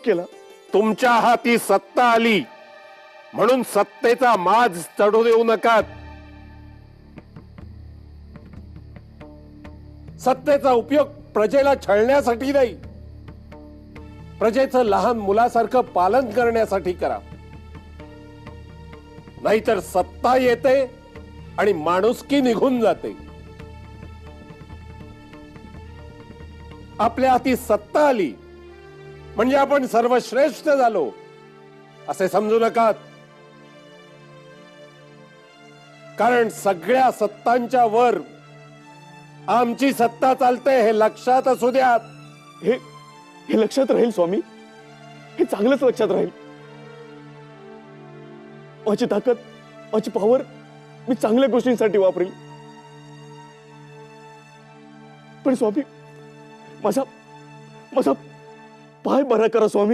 केला. तुमच्या हाती सत्ता आली म्हणून सत्तेचा माज चढू देऊ नका. सत्तेचा उपयोग प्रजेला छळण्यासाठी नाही, प्रजेचं लहान मुलासारखं पालन करण्यासाठी करा. नाहीतर सत्ता येते आणि माणुसकी निघून जाते. आपल्या हाती सत्ता आली म्हणजे आपण सर्वश्रेष्ठ झालो असे समजू नका. कारण सगळ्या सत्तांच्या वर आमची सत्ता चालते हे लक्षात असू द्या. हे हे लक्षात राहील स्वामी, हे चांगलंच लक्षात राहील. माझी ताकद, माझी पॉवर मी चांगल्या गोष्टींसाठी वापरेल. पण स्वामी, माझा माझा पाय बरा करा स्वामी.